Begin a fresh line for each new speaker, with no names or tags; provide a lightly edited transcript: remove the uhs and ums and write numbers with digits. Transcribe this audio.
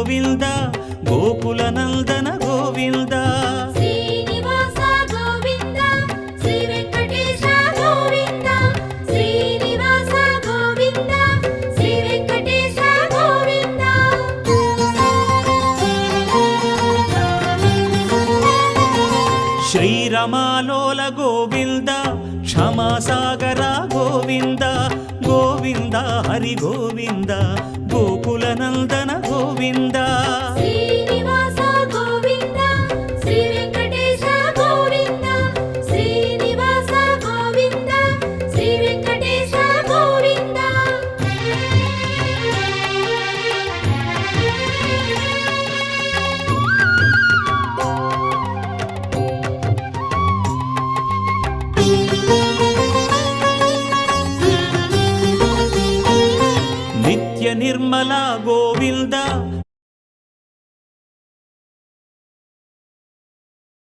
Govinda Gokula Nandana Govinda
Srinivasa Govinda Shri Venkatesha Govinda Srinivasa Govinda Shri Venkatesha Govinda
శ్రీరమాలోల Govinda క్షమాసాగర Govinda Govinda Hari Govinda Gokula Nandana Govinda
Srinivasa Govinda Shri Venkatesha Govinda Srinivasa Govinda Shri Venkatesha Govinda
Nithya Nirmala Govinda